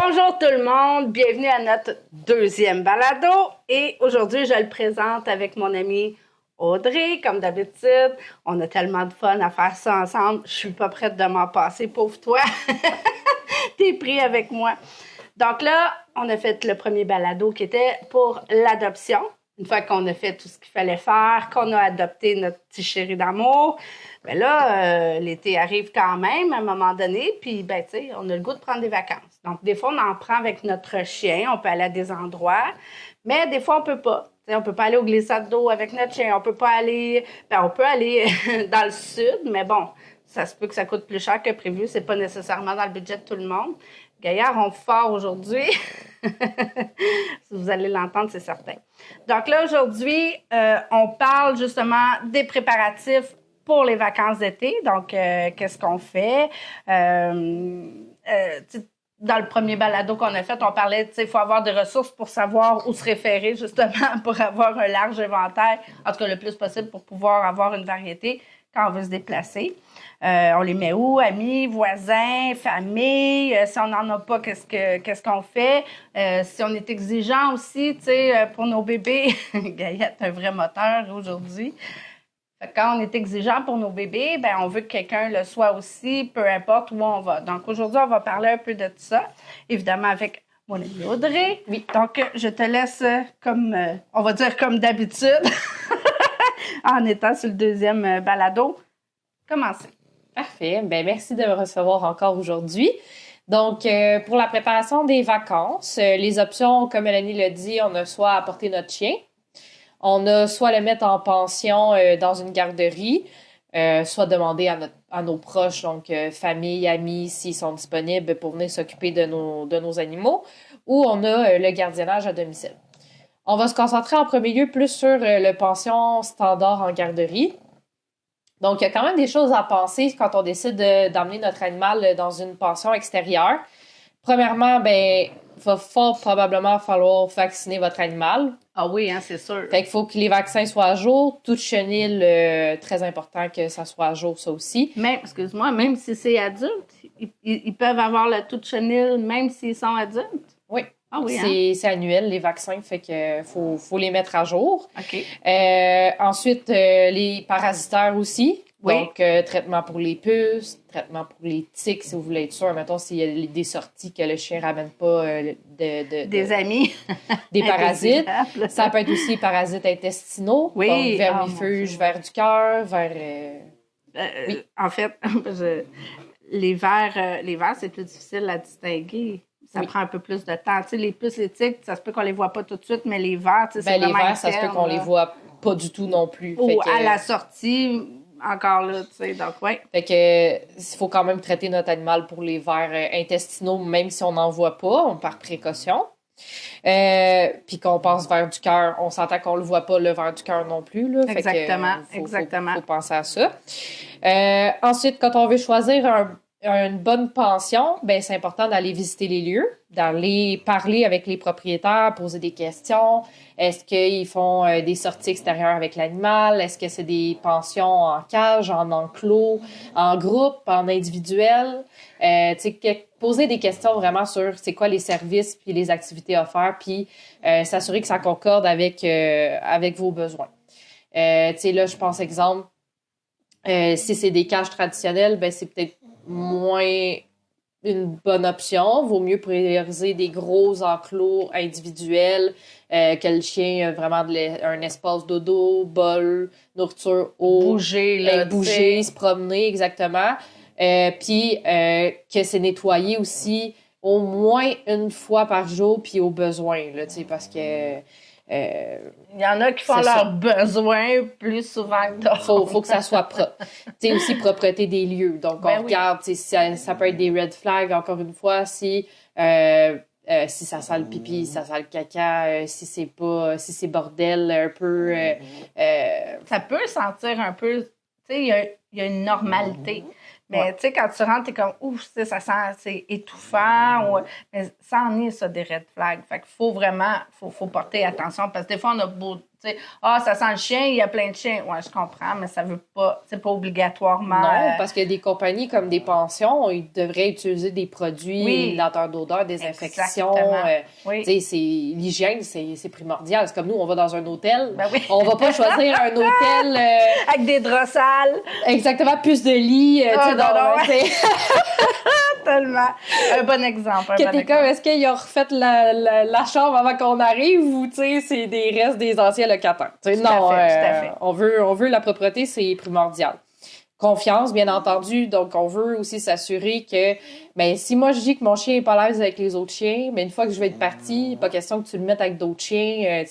Bonjour tout le monde, bienvenue à notre deuxième balado et aujourd'hui je le présente avec mon amie Audrey, comme d'habitude. On a tellement de fun à faire ça ensemble, je suis pas prête de m'en passer, pauvre toi. T'es pris avec moi. Donc là, on a fait le premier balado qui était pour l'adoption. Une fois qu'on a fait tout ce qu'il fallait faire, qu'on a adopté notre petit chéri d'amour, bien là, l'été arrive quand même à un moment donné, puis ben tu sais, on a le goût de prendre des vacances. Donc des fois, on en prend avec notre chien, on peut aller à des endroits, mais des fois, on peut pas. T'sais, on peut pas aller au glissade d'eau avec notre chien, on peut pas aller... Ben, on peut aller dans le sud, mais bon, ça se peut que ça coûte plus cher que prévu, c'est pas nécessairement dans le budget de tout le monde. Gaillard, on fort aujourd'hui. Si vous allez l'entendre, c'est certain. Donc là, aujourd'hui, on parle justement des préparatifs pour les vacances d'été. Donc, qu'est-ce qu'on fait? Dans le premier balado qu'on a fait, on parlait, tu sais, il faut avoir des ressources pour savoir où se référer, justement, pour avoir un large inventaire, en tout cas le plus possible pour pouvoir avoir une variété quand on veut se déplacer. On les met où? Amis, voisins, famille. Si on n'en a pas, qu'est-ce qu'on fait? Si on est exigeant aussi, tu sais, pour nos bébés. Gaillette, un vrai moteur aujourd'hui. Quand on est exigeant pour nos bébés, ben on veut que quelqu'un le soit aussi, peu importe où on va. Donc aujourd'hui, on va parler un peu de tout ça, évidemment avec mon amie Audrey. Oui. Donc je te laisse comme, on va dire comme d'habitude, en étant sur le deuxième balado. Commencez. Parfait. Bien, merci de me recevoir encore aujourd'hui. Donc, pour la préparation des vacances, les options, comme Mélanie l'a dit, on a soit apporter notre chien, on a soit le mettre en pension dans une garderie, soit demander à nos proches, donc famille, amis, s'ils sont disponibles pour venir s'occuper de nos animaux, ou on a le gardiennage à domicile. On va se concentrer en premier lieu plus sur le pension standard en garderie. Donc, il y a quand même des choses à penser quand on décide d'emmener notre animal dans une pension extérieure. Premièrement, ben, il va fort probablement falloir vacciner votre animal. Ah oui, hein, c'est sûr. Fait qu'il faut que les vaccins soient à jour. Toute chenille, très important que ça soit à jour, ça aussi. Même, excuse-moi, même si c'est adulte, ils peuvent avoir le toute chenille même s'ils sont adultes? Oui. Ah oui, c'est annuel, les vaccins, fait que faut les mettre à jour. OK. Ensuite, les parasitaires aussi. Oui. Donc, traitement pour les puces, traitement pour les tiques, si vous voulez être sûr. Mettons, s'il y a des sorties que le chien ne ramène pas des amis. Des parasites. Ça peut être aussi parasites intestinaux. Oui. Donc, vermifuges, vers du cœur, vers... oui. En fait, les vers, c'est plus difficile à distinguer. Ça prend un peu plus de temps. Tu sais, les puces, les tiques, ça se peut qu'on les voit pas tout de suite, mais les vers, tu sais, c'est les vers, ça se peut qu'on les voit pas du tout non plus. Ou à la sortie, encore là, tu sais, donc oui. Fait que il faut quand même traiter notre animal pour les vers intestinaux, même si on n'en voit pas, par précaution. Puis qu'on pense vers du cœur, on s'entend qu'on le voit pas, le vers du cœur non plus. Là. Exactement, fait que, exactement. Faut penser à ça. Ensuite, quand on veut choisir une bonne pension, ben c'est important d'aller visiter les lieux, d'aller parler avec les propriétaires, poser des questions. Est-ce qu'ils font des sorties extérieures avec l'animal? Est-ce que c'est des pensions en cage, en enclos, en groupe, en individuel? Poser des questions vraiment sur c'est quoi les services puis les activités offertes, puis s'assurer que ça concorde avec vos besoins. Là, je pense exemple, si c'est des cages traditionnelles, ben c'est peut-être moins une bonne option. Vaut mieux prioriser des gros enclos individuels, que le chien a vraiment un espace dodo, bol, nourriture, eau. Bouger, se promener, exactement. Puis que c'est nettoyé aussi au moins une fois par jour, puis au besoin, là, parce que... il y en a qui font leurs besoins plus souvent que d'autres. Faut que ça soit propre. Tu sais, aussi propreté des lieux. Donc, on regarde, ça peut être des red flags, encore une fois, si ça sent le pipi, ça sent le caca, si c'est bordel un peu... ça peut sentir un peu... Tu sais, il y a une normalité. Mais tu sais, quand tu rentres, t'es comme, ouf, ça sent, c'est étouffant. Mais ça en est, ça, des red flags. Fait qu'il faut vraiment, faut porter attention. Parce que des fois, on a beau Tu sais, ça sent le chien, il y a plein de chiens. Ouais, je comprends, mais ça veut pas, c'est pas obligatoirement. Non, parce qu'il y a des compagnies comme des pensions, ils devraient utiliser des produits éliminateurs d'odeur, des infections. Oui. Tu sais, l'hygiène, c'est primordial. C'est comme nous, on va dans un hôtel. Ben oui. On va pas choisir un hôtel. Avec des draps sales. Exactement, plus de lits. Tellement. Un bon exemple. Est-ce qu'ils ont refait la chambre avant qu'on arrive ou c'est des restes des anciens locataires? Tout à fait. On veut la propreté, c'est primordial. Confiance, bien entendu. Donc, on veut aussi s'assurer que, si moi je dis que mon chien est pas à l'aise avec les autres chiens, mais une fois que je vais être partie, pas question que tu le mettes avec d'autres chiens,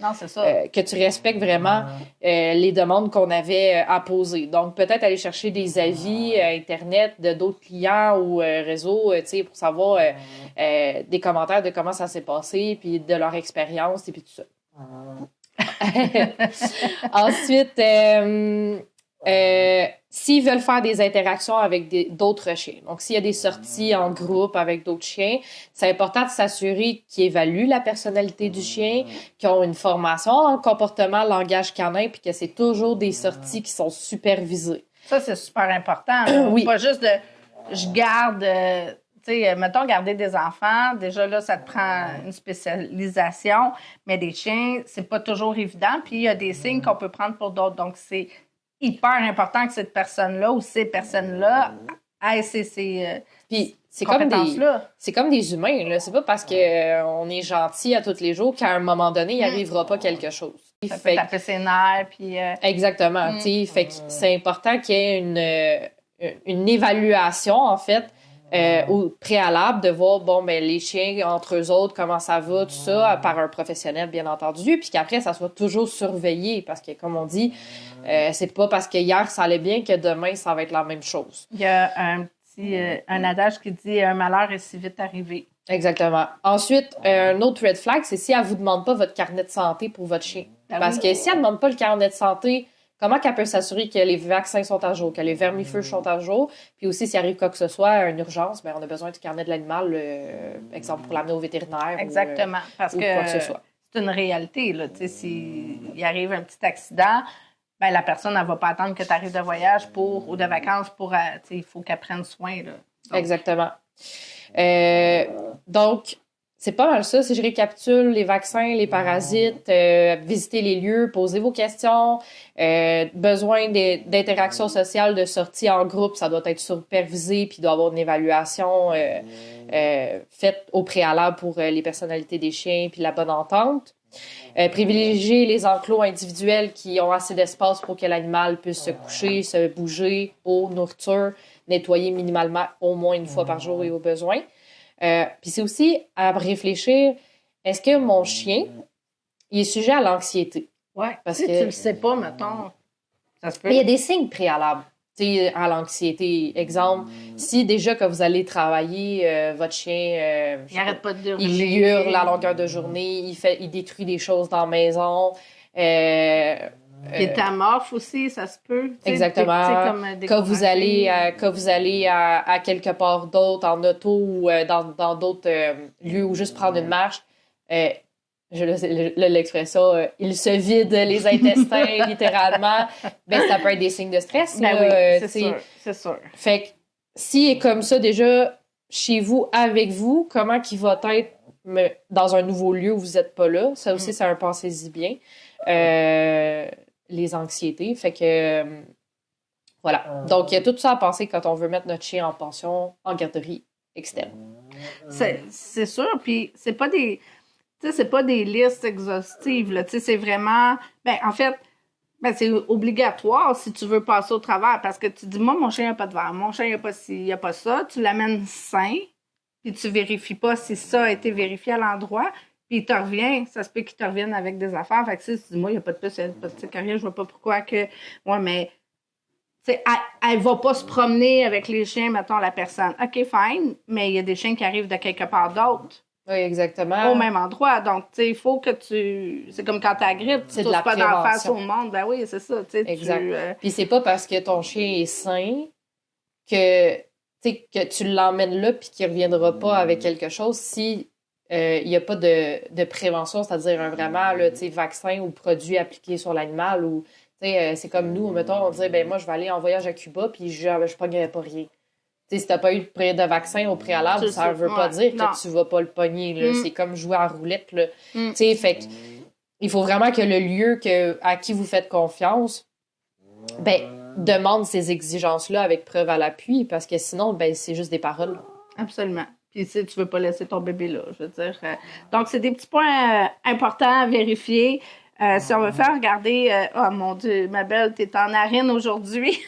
non, c'est ça. Que tu respectes vraiment les demandes qu'on avait à poser. Donc, peut-être aller chercher des avis Internet de d'autres clients ou réseaux, pour savoir des commentaires de comment ça s'est passé, puis de leur expérience, et puis tout ça. Ensuite, s'ils veulent faire des interactions avec d'autres chiens, donc s'il y a des sorties en groupe avec d'autres chiens, c'est important de s'assurer qu'ils évaluent la personnalité du chien, qu'ils ont une formation en comportement, langage canin, puis que c'est toujours des sorties qui sont supervisées. Ça, c'est super important. Oui. Pas juste je garde... mettons, garder des enfants, déjà là, ça te prend une spécialisation, mais des chiens, c'est pas toujours évident, puis il y a des signes qu'on peut prendre pour d'autres. Donc, c'est hyper important que cette personne-là ou ces personnes-là aient ces compétences-là. C'est comme des humains, là. C'est pas parce qu'on est gentil à tous les jours qu'à un moment donné, il n'arrivera pas quelque chose. Ça peut taper ses nerfs, puis... Exactement, fait que c'est important qu'il y ait une évaluation, en fait, au préalable, de voir, les chiens, entre eux autres, comment ça va, tout ça, par un professionnel, bien entendu, puis qu'après, ça soit toujours surveillé, parce que, comme on dit, c'est pas parce que hier, ça allait bien que demain, ça va être la même chose. Il y a un adage qui dit « Un malheur est si vite arrivé ». Exactement. Ensuite, un autre red flag, c'est si elle vous demande pas votre carnet de santé pour votre chien. Parce que si elle demande pas le carnet de santé, comment qu'elle peut s'assurer que les vaccins sont à jour, que les vermifuges sont à jour, puis aussi s'il arrive quoi que ce soit, une urgence, on a besoin du carnet de l'animal, exemple pour l'amener au vétérinaire. Exactement, parce que quoi que ce soit. C'est une réalité. S'il arrive un petit accident, la personne ne va pas attendre que tu arrives de voyage ou de vacances pour... il faut qu'elle prenne soin. Là. Donc. Exactement. Donc, c'est pas mal ça. Si je récapitule, les vaccins, les parasites, visiter les lieux, poser vos questions, besoin d'interaction sociale, de sortie en groupe, ça doit être supervisé, puis il doit y avoir une évaluation faite au préalable pour les personnalités des chiens, puis la bonne entente. Privilégier les enclos individuels qui ont assez d'espace pour que l'animal puisse se coucher, se bouger, eau, nourriture, nettoyer minimalement au moins une fois par jour et au besoin. Puis c'est aussi à réfléchir, est-ce que mon chien il est sujet à l'anxiété? Oui, parce que tu le sais pas, mettons, ça se peut. Il y a des signes préalables à l'anxiété. Exemple, si déjà que vous allez travailler, votre chien... il n'arrête pas de hurler. Il hurle à longueur de journée, il détruit des choses dans la maison. Il est amorphe aussi, ça se peut. Exactement. Quand vous allez à quelque part d'autre, en auto ou dans d'autres lieux ou juste prendre une marche, l'expression il se vide les intestins littéralement, ça peut être des signes de stress. Oui, c'est sûr. Fait que s'il est comme ça déjà chez vous, avec vous, comment qu'il va être dans un nouveau lieu où vous n'êtes pas là, ça aussi c'est un pensez-y bien. Les anxiétés. Fait que, voilà. Donc, il y a tout ça à penser quand on veut mettre notre chien en pension, en garderie externe. C'est sûr. Puis, c'est pas des listes exhaustives. Là. C'est vraiment... en fait, c'est obligatoire si tu veux passer au travers. Parce que tu dis, moi, mon chien n'a pas de verre. Mon chien, il n'y a pas ci, il n'y a pas ça. Tu l'amènes sain. Puis, tu vérifies pas si ça a été vérifié à l'endroit. Puis il te revient, ça se peut qu'il te revienne avec des affaires. Fait que si tu dis, moi, il n'y a pas de puce, il n'y a pas de rien, je vois pas pourquoi que. Ouais, mais. Tu sais, elle va pas se promener avec les chiens, mettons, la personne. OK, fine, mais il y a des chiens qui arrivent de quelque part d'autre. Oui, exactement. Au même endroit. Donc, tu sais, il faut que tu. C'est comme quand tu as la grippe, tu de la pas d'en face au monde. Ben oui, c'est ça. Exact. Puis c'est pas parce que ton chien est sain que tu l'emmènes là puis qu'il reviendra pas avec quelque chose si il n'y a pas de prévention, c'est-à-dire vraiment là, vaccin ou produit appliqué sur l'animal. Ou c'est comme nous, mettons, on dit, ben moi, je vais aller en voyage à Cuba, puis je pognerai pas rien. Si tu n'as pas eu de vaccin au préalable, ça ne veut pas dire que tu ne vas pas le pogner. Là. C'est comme jouer à roulette. Là. Fait que, il faut vraiment que le lieu à qui vous faites confiance demande ces exigences-là avec preuve à l'appui, parce que sinon, c'est juste des paroles. Absolument. Puis tu veux pas laisser ton bébé là, je veux dire. Donc, c'est des petits points importants à vérifier. Si on veut faire regarder... oh mon Dieu, ma belle, t'es en narine aujourd'hui.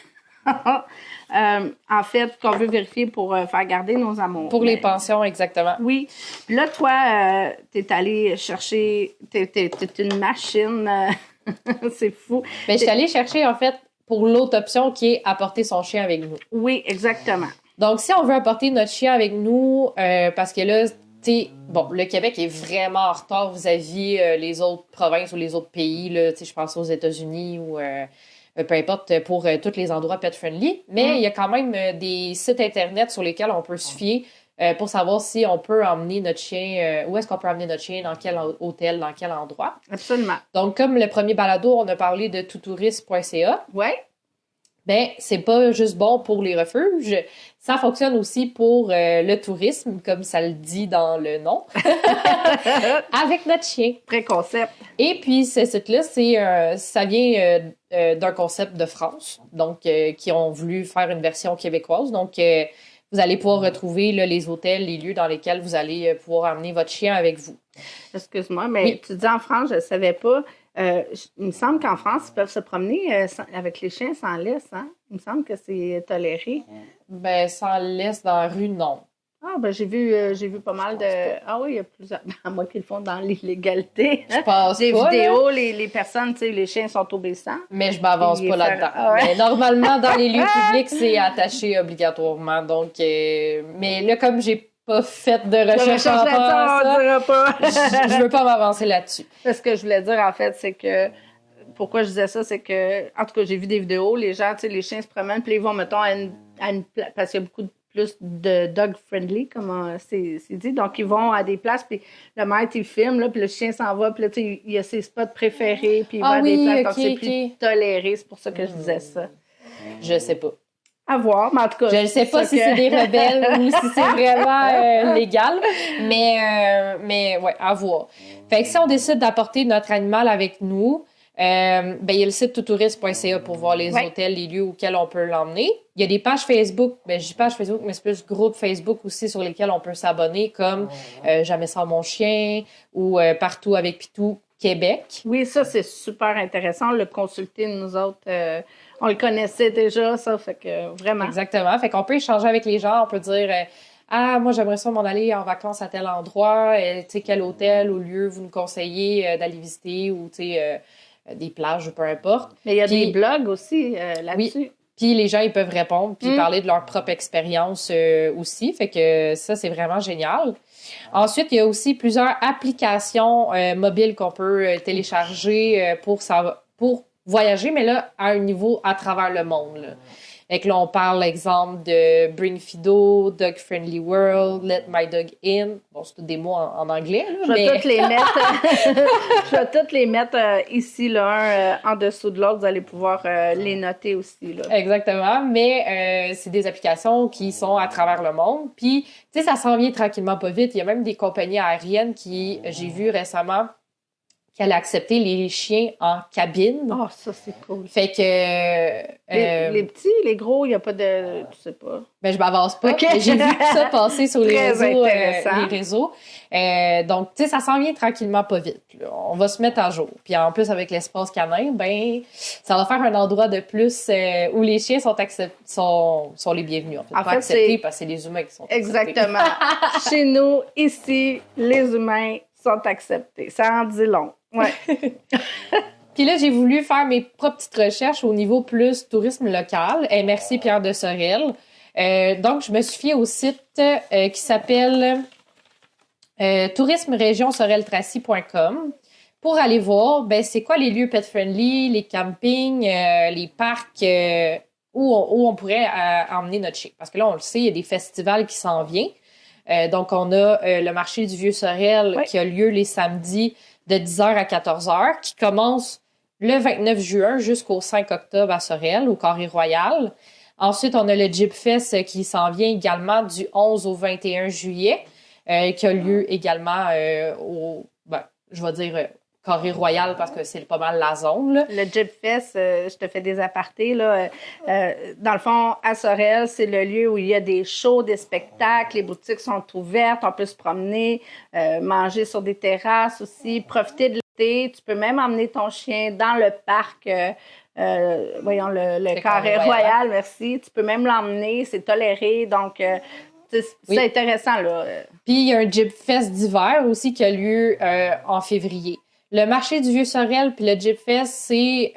En fait, qu'on veut vérifier pour faire garder nos amours. Pour les pensions, exactement. Oui. Puis là, toi, t'es allé chercher... T'es une machine. C'est fou. Je suis allée chercher, en fait, pour l'autre option qui est apporter son chien avec nous. Oui, exactement. Donc, si on veut apporter notre chien avec nous, parce que là, le Québec est vraiment en retard vis-à-vis les autres provinces ou les autres pays, là, je pense aux États-Unis ou peu importe, pour tous les endroits pet-friendly. Mais il y a quand même des sites Internet sur lesquels on peut se fier pour savoir si on peut emmener notre chien, où est-ce qu'on peut emmener notre chien, dans quel hôtel, dans quel endroit. Absolument. Donc, comme le premier balado, on a parlé de toutouriste.ca. Oui. C'est pas juste bon pour les refuges, ça fonctionne aussi pour le tourisme, comme ça le dit dans le nom, avec notre chien. Très concept. Et puis, ce site-là, ça vient d'un concept de France, donc qui ont voulu faire une version québécoise. Donc, vous allez pouvoir retrouver là, les hôtels, les lieux dans lesquels vous allez pouvoir emmener votre chien avec vous. Excuse-moi, mais tu dis en France, je ne savais pas. Il me semble qu'en France, ils peuvent se promener avec les chiens sans laisse. Hein? Il me semble que c'est toléré. Sans laisse dans la rue, non. Ah, j'ai vu pas mal de... Ah oui, il y a plusieurs... À moi qui le font dans l'illégalité. Je pense des pas, vidéos, les personnes, les chiens sont obéissants. Mais je m'avance pas là-dedans. Ah ouais. Mais normalement, dans les lieux publics, c'est attaché obligatoirement. Donc, mais là, comme j'ai pas fait de recherche en on dira pas. je veux pas m'avancer là-dessus. Ce que je voulais dire, en fait, c'est que... Pourquoi je disais ça, c'est que... En tout cas, j'ai vu des vidéos, les gens, les chiens se promènent, puis ils vont, mettons, à une place... Parce qu'il y a beaucoup plus de dog-friendly, comme c'est dit. Donc, ils vont à des places, puis le maître, il filme, là, puis le chien s'en va, puis là, il y a ses spots préférés, puis il va à des places. Donc, c'est plus toléré. C'est pour ça que je disais ça. Je sais pas. À voir, mais en tout cas... Je ne sais pas si c'est des rebelles ou si c'est vraiment légal, mais ouais, à voir. Fait que si on décide d'apporter notre animal avec nous, il y a le site toutouriste.ca pour voir les hôtels, les lieux auxquels on peut l'emmener. Il y a des pages Facebook, je dis page Facebook, mais c'est plus groupe Facebook aussi sur lesquels on peut s'abonner, comme Jamais sans mon chien ou Partout avec Pitou Québec. Oui, ça, c'est super intéressant. Le consulter, nous autres, on le connaissait déjà, ça, fait que vraiment. Exactement. Fait qu'on peut échanger avec les gens, on peut dire... moi, j'aimerais ça m'en aller en vacances à tel endroit, quel hôtel ou lieu vous nous conseillez d'aller visiter ou, des plages ou peu importe. Mais il y a des blogs aussi là-dessus. Oui. Puis les gens, ils peuvent répondre puis parler de leur propre expérience aussi. Fait que ça, c'est vraiment génial. Ensuite, il y a aussi plusieurs applications mobiles qu'on peut télécharger pour voyager, mais là, à un niveau à travers le monde, là. Fait que là, on parle, exemple, de Bring Fido, Dog Friendly World, Let My Dog In. Bon, c'est tous des mots en anglais, là, Je vais toutes les mettre, je vais toutes les mettre ici, là, un en dessous de l'autre. Vous allez pouvoir les noter aussi, là. Exactement, mais c'est des applications qui sont à travers le monde. Puis, tu sais, ça s'en vient tranquillement pas vite. Il y a même des compagnies aériennes qui, j'ai vu récemment, qui allaient accepter les chiens en cabine. Oh, ça, c'est cool. Fait que... les petits, les gros, il n'y a pas de... Tu sais pas. Je m'avance pas. Okay. J'ai vu ça passer sur les réseaux. Donc, tu sais, ça s'en vient tranquillement pas vite. Là. On va se mettre à jour. Puis en plus, avec l'espace canin, ça va faire un endroit de plus où les chiens sont les bienvenus. En fait, acceptés parce que c'est les humains qui sont acceptés. Exactement. Chez nous, ici, les humains sont acceptés. Ça en dit long. Ouais. Puis là, j'ai voulu faire mes propres petites recherches au niveau plus tourisme local. Et merci Pierre de Sorel. Donc, je me suis fiée au site qui s'appelle tourisme-région-sorel-tracy.com pour aller voir c'est quoi les lieux pet-friendly, les campings, les parcs où on pourrait emmener notre chien. Parce que là, on le sait, il y a des festivals qui s'en viennent. Donc, on a le marché du Vieux-Sorel Oui. qui a lieu les samedis de 10h à 14h, qui commence le 29 juin jusqu'au 5 octobre à Sorel, au Carré Royal. Ensuite, on a le Jeep Fest qui s'en vient également du 11 au 21 juillet, qui a lieu également je vais dire Carré Royal parce que c'est pas mal la zone, là. Le Jeep Fest, je te fais des apartés, là. Dans le fond, à Sorel, c'est le lieu où il y a des shows, des spectacles, les boutiques sont ouvertes, on peut se promener, manger sur des terrasses aussi, profiter de l'été. Tu peux même emmener ton chien dans le parc, voyons, le Carré Royal, merci. Tu peux même l'emmener, c'est toléré, donc c'est intéressant, là. Puis, il y a un Jeep Fest d'hiver aussi qui a lieu en février. Le marché du Vieux-Sorel puis le Jeep Fest, c'est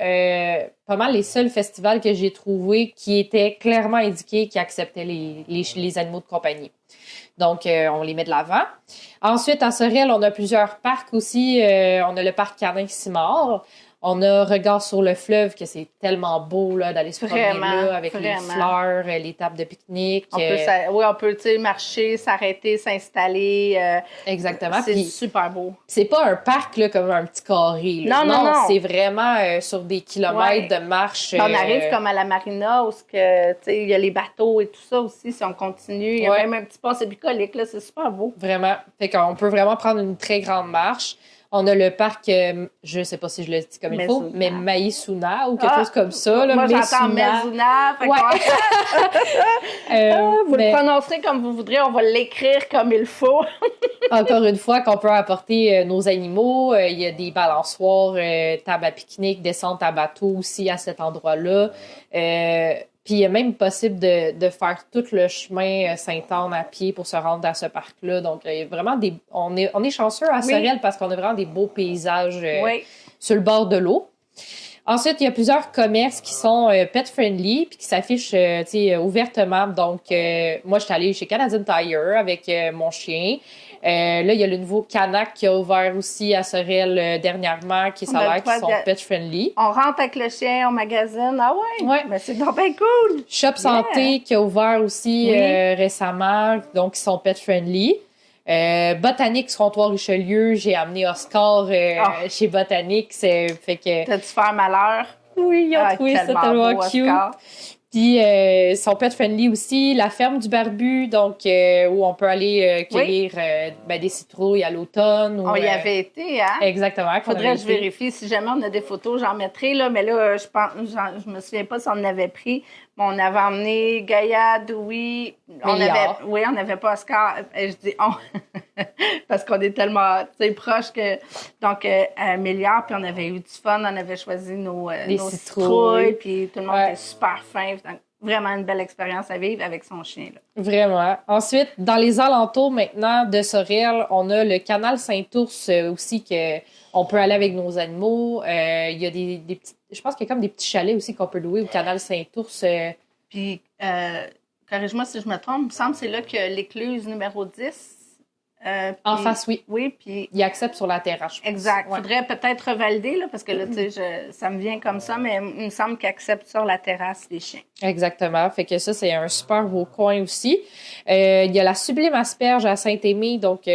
pas mal les seuls festivals que j'ai trouvés qui étaient clairement indiqués qui acceptaient les animaux de compagnie. Donc, on les met de l'avant. Ensuite, à Sorel, on a plusieurs parcs aussi. On a le parc Canin-Simard. On a Regard sur le fleuve, que c'est tellement beau là, d'aller se promener là avec les fleurs, les tables de pique-nique. On peut marcher, s'arrêter, s'installer. Exactement. C'est super beau. C'est pas un parc là, comme un petit carré. Là. Non. C'est vraiment sur des kilomètres de marche. On arrive comme à la marina où il y a les bateaux et tout ça aussi. Si on continue, il y a même un petit passé bucolique. Là, c'est super beau. Vraiment. Fait qu'on peut vraiment prendre une très grande marche. On a le parc, je ne sais pas si je le dis comme il faut, mais Maïsuna ou quelque chose comme ça. Là, moi, j'entends Maïsuna. Vous le prononcerez comme vous voudrez, on va l'écrire comme il faut. Encore une fois, qu'on peut apporter nos animaux. Il y a des balançoires, table à pique-nique, descente à bateau aussi à cet endroit-là. Puis il est même possible de faire tout le chemin Sainte-Anne à pied pour se rendre à ce parc-là. Donc, il y a vraiment on est chanceux à Sorel parce qu'on a vraiment des beaux paysages sur le bord de l'eau. Ensuite, il y a plusieurs commerces qui sont pet-friendly puis qui s'affichent ouvertement. Donc, moi, je suis allée chez Canadian Tire avec mon chien. Là, il y a le nouveau Canac qui a ouvert aussi à Sorel dernièrement, qui s'avère qu'ils sont pet-friendly. On rentre avec le chien, on magasine. Ah ouais? Mais c'est donc bien cool! Shop Santé qui a ouvert aussi récemment, donc ils sont pet-friendly. Botanique Trottoir-Richelieu, j'ai amené Oscar chez Botanique. Fait que... T'as-tu fait malheur? Oui, ils ont trouvé ça tellement cute. Oscar. Puis, ils sont pet-friendly aussi. La ferme du Barbu, donc, où on peut aller cueillir des citrouilles à l'automne. On y avait été, hein? Exactement. Faudrait que je vérifie. Si jamais on a des photos, j'en mettrai, là. Mais là, je me souviens pas si on en avait pris. Mais on avait emmené Gaïa, Dewey. On n'avait pas Oscar. Je dis on. Parce qu'on est tellement proches que. Donc, Milliard, puis on avait eu du fun. On avait choisi nos citrouilles. Puis tout le monde était super fin. Donc, vraiment une belle expérience à vivre avec son chien. Là. Vraiment. Ensuite, dans les alentours maintenant de Sorel, on a le canal Saint-Ours aussi qu'on peut aller avec nos animaux. Il y a des petits. Je pense qu'il y a comme des petits chalets aussi qu'on peut louer au canal Saint-Ours. Puis, corrige-moi si je me trompe, il me semble que c'est là que l'écluse numéro 10. En face, oui. Oui, puis... Il accepte sur la terrasse. Exact. Il faudrait peut-être revalider, là, parce que là, tu sais, ça me vient comme ça, mais il me semble qu'il accepte sur la terrasse les chiens. Exactement. Fait que ça, c'est un super beau coin aussi. Il y a la Sublime Asperge à Saint-Émile, donc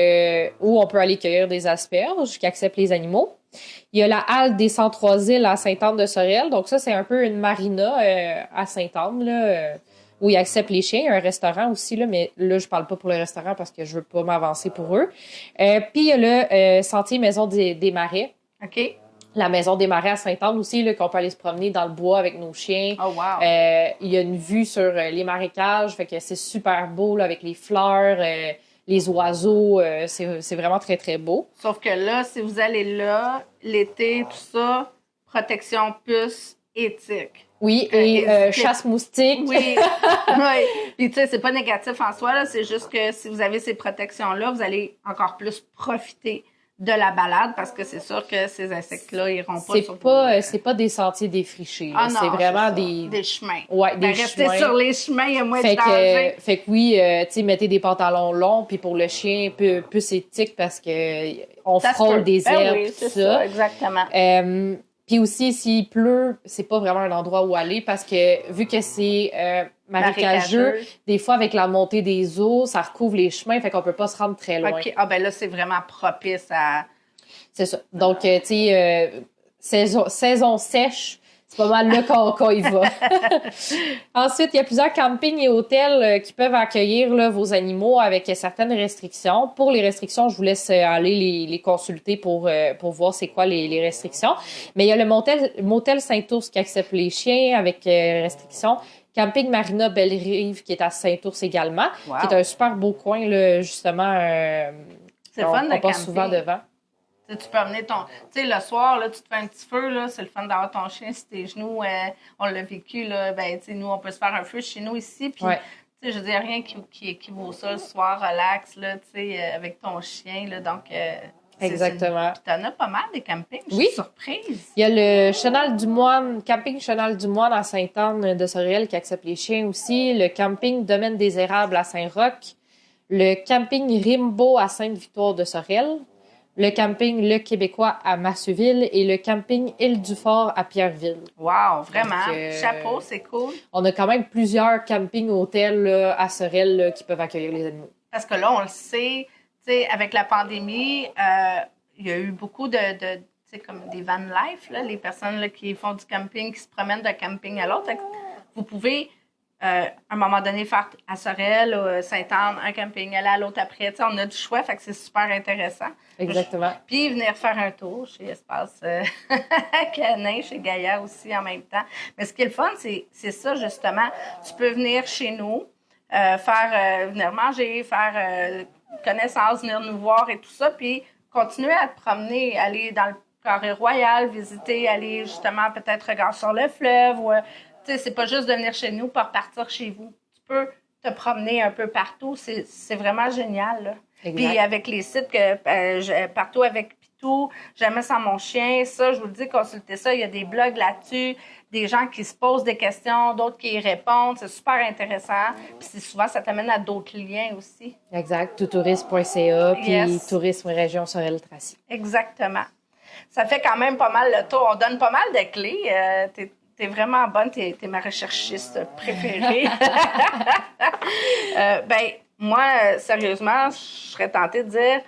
où on peut aller cueillir des asperges qui acceptent les animaux. Il y a la halle des 103 îles à Sainte-Anne-de-Sorel. Donc ça, c'est un peu une marina à Sainte-Anne, là, où ils acceptent les chiens. Il y a un restaurant aussi, là, mais là, je parle pas pour le restaurant parce que je veux pas m'avancer pour eux. Puis il y a le Sentier Maison des Marais. OK. La Maison des Marais à Sainte-Anne aussi, là, qu'on peut aller se promener dans le bois avec nos chiens. Oh, wow! Il y a une vue sur les marécages, fait que c'est super beau là, avec les fleurs, les oiseaux. C'est vraiment très, très beau. Sauf que là, si vous allez là, l'été, tout ça, protection puce, éthique. Oui, et chasse moustique. Oui, oui. Puis, tu sais, c'est pas négatif en soi, là. C'est juste que si vous avez ces protections-là, vous allez encore plus profiter de la balade parce que c'est sûr que ces insectes-là iront pas c'est pas des sentiers défrichés. Ah non, c'est vraiment des chemins. Ouais, des restez chemins. sur les chemins, il y a moins de danger. Fait que oui, tu sais, mettez des pantalons longs, puis pour le chien, plus éthique parce que on frôle des herbes, oui, tout ça. Exactement. Puis aussi, s'il pleut, c'est pas vraiment un endroit où aller parce que vu que c'est marécageux, des fois avec la montée des eaux, ça recouvre les chemins, fait qu'on peut pas se rendre très loin. OK. Ah ben là, c'est vraiment propice à... C'est ça. Donc, tu sais, saison sèche, c'est pas mal là qu'on y va. Ensuite, il y a plusieurs campings et hôtels qui peuvent accueillir là, vos animaux avec certaines restrictions. Pour les restrictions, je vous laisse aller les consulter pour voir c'est quoi les restrictions. Mais il y a le motel Saint-Ours qui accepte les chiens avec restrictions. Camping Marina Belle-Rive qui est à Saint-Ours également, qui est un super beau coin, là, justement. C'est fun de on passe souvent devant. Tu peux amener ton... Tu sais, le soir, là, tu te fais un petit feu, là, c'est le fun d'avoir ton chien sur tes genoux. On l'a vécu, là, ben, tu sais, nous, on peut se faire un feu chez nous ici, puis, tu sais, je veux dire, rien qui équivaut ça, le soir, relax, là, tu sais, avec ton chien, là, donc... Exactement. Puis t'en as pas mal des campings, je suis surprise. Il y a le Chenal du Moine, camping Chenal du Moine à Sainte-Anne-de-Sorel qui accepte les chiens aussi, le camping Domaine des Érables à Saint-Roch, le camping Rimbaud à Sainte-Victoire-de-Sorel, le camping Le Québécois à Masseuville et le camping Île-du-Fort à Pierreville. Wow, vraiment. Donc, chapeau, c'est cool. On a quand même plusieurs campings hôtels là, à Sorel là, qui peuvent accueillir les animaux. Parce que là, on le sait, tu sais, avec la pandémie, il y a eu beaucoup de tu sais, comme des van life, là, les personnes là, qui font du camping, qui se promènent d'un camping à l'autre. Vous pouvez... à un moment donné, faire à Sorel ou Sainte-Anne, un camping, aller à l'autre après. T'sais, on a du choix, fait que c'est super intéressant. Exactement. Puis venir faire un tour chez Espace Canin, chez Gaïa aussi en même temps. Mais ce qui est le fun, c'est ça justement. Tu peux venir chez nous, venir manger, faire connaissance, venir nous voir et tout ça, puis continuer à te promener, aller dans le Carré Royal, visiter, aller justement peut-être regarder sur le fleuve ou... c'est pas juste de venir chez nous pour repartir chez vous. Tu peux te promener un peu partout. C'est vraiment génial. Là. Puis avec les sites que partout avec Pitou, Jamais sans mon chien, ça, je vous le dis, consultez ça. Il y a des blogs là-dessus, des gens qui se posent des questions, d'autres qui y répondent. C'est super intéressant. Puis souvent, ça t'amène à d'autres liens aussi. Exact. Toutourisme.ca, puis Tourisme Région Sorel-Tracy. Exactement. Ça fait quand même pas mal le tour. On donne pas mal de clés. T'es vraiment bonne, t'es ma recherchiste préférée. Moi, sérieusement, je serais tentée de dire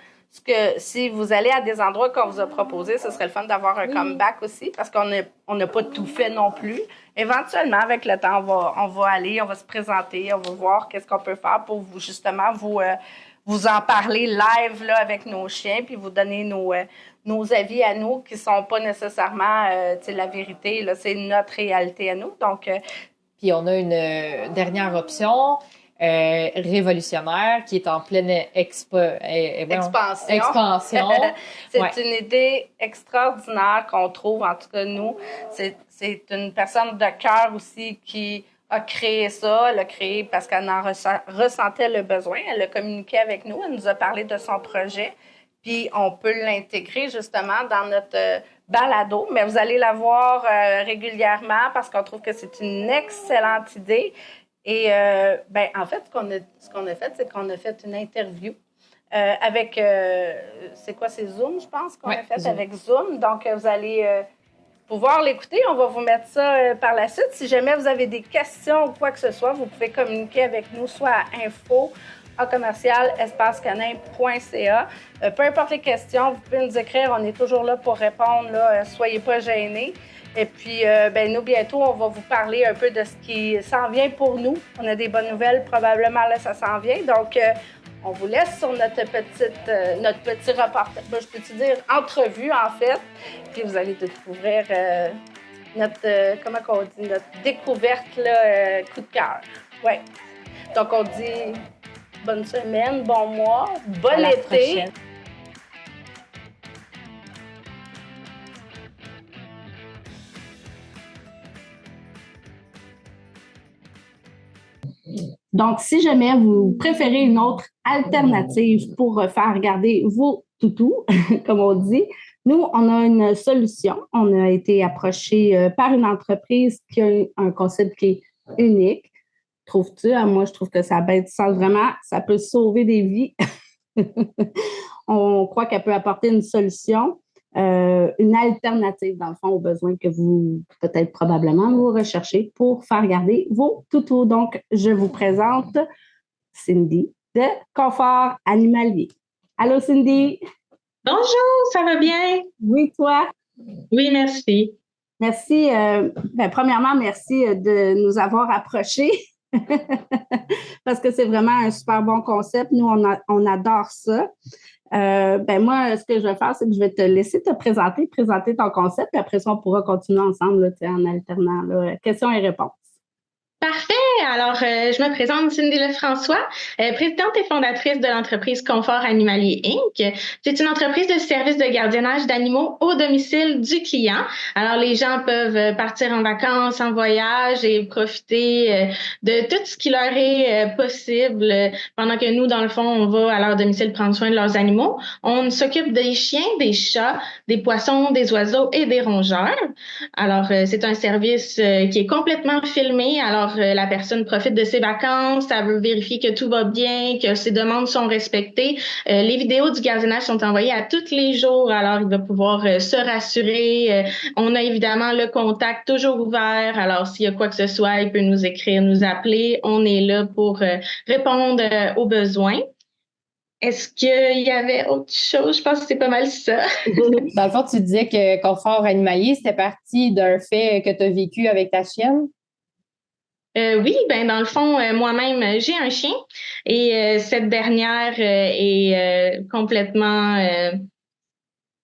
que si vous allez à des endroits qu'on vous a proposés, ce serait le fun d'avoir un comeback aussi, parce qu'on n'a pas tout fait non plus. Éventuellement, avec le temps, on va aller, on va se présenter, on va voir qu'est-ce qu'on peut faire pour vous, justement, vous en parler live là, avec nos chiens, puis vous donner nos avis à nous qui sont pas nécessairement la vérité. Là, c'est notre réalité à nous. Donc, puis on a une dernière option révolutionnaire qui est en pleine expansion. C'est une idée extraordinaire qu'on trouve, en tout cas nous. C'est une personne de cœur aussi qui a créé ça. Elle a créé parce qu'elle en ressentait le besoin. Elle a communiqué avec nous. Elle nous a parlé de son projet. Puis, on peut l'intégrer justement dans notre balado. Mais vous allez la voir régulièrement parce qu'on trouve que c'est une excellente idée. Et, en fait, ce qu'on a fait, c'est qu'on a fait une interview avec, c'est Zoom, je pense, qu'on a fait Zoom. Avec Zoom. Donc, vous allez pouvoir l'écouter. On va vous mettre ça par la suite. Si jamais vous avez des questions ou quoi que ce soit, vous pouvez communiquer avec nous, soit à info@espacecanin.ca. Peu importe les questions, vous pouvez nous écrire. On est toujours là pour répondre. Là, soyez pas gênés. Et puis, nous, bientôt, on va vous parler un peu de ce qui s'en vient pour nous. On a des bonnes nouvelles. Probablement, là, ça s'en vient. Donc, on vous laisse sur notre petit reportage, je peux-tu dire entrevue, en fait. Puis, vous allez découvrir notre découverte, là, coup de cœur. Oui. Donc, on dit bonne semaine, bon mois, bon été. Prochaine. Donc, si jamais vous préférez une autre alternative pour faire garder vos toutous, comme on dit, nous, on a une solution. On a été approché par une entreprise qui a un concept qui est unique. Trouves-tu? Moi, je trouve que ça a bien du sens. Vraiment, ça peut sauver des vies. On croit qu'elle peut apporter une solution. une alternative, dans le fond, aux besoins que vous, peut-être probablement, vous recherchez pour faire garder vos toutous. Donc, je vous présente Cindy de Confort Animalier. Allô, Cindy? Bonjour, ça va bien? Oui, toi? Oui, merci. Merci. Premièrement, merci de nous avoir approchés parce que c'est vraiment un super bon concept. Nous, on adore ça. Moi, ce que je vais faire, c'est que je vais te laisser te présenter ton concept, puis après ça, on pourra continuer ensemble là, en alternant là, questions et réponses. Parfait. Alors, je me présente Cindy Lefrançois, présidente et fondatrice de l'entreprise Confort Animalier Inc. C'est une entreprise de services de gardiennage d'animaux au domicile du client. Alors, les gens peuvent partir en vacances, en voyage et profiter de tout ce qui leur est possible pendant que nous, dans le fond, on va à leur domicile prendre soin de leurs animaux. On s'occupe des chiens, des chats, des poissons, des oiseaux et des rongeurs. Alors, c'est un service qui est complètement filmé. Alors, la personne profite de ses vacances, elle veut vérifier que tout va bien, que ses demandes sont respectées. Les vidéos du gardiennage sont envoyées à tous les jours, alors il va pouvoir se rassurer. On a évidemment le contact toujours ouvert, alors s'il y a quoi que ce soit, il peut nous écrire, nous appeler. On est là pour répondre aux besoins. Est-ce qu'il y avait autre chose? Je pense que c'est pas mal ça. Dans le fond, tu disais que confort animalier, c'était parti d'un fait que tu as vécu avec ta chienne? Oui, ben dans le fond, moi-même, j'ai un chien et cette dernière est complètement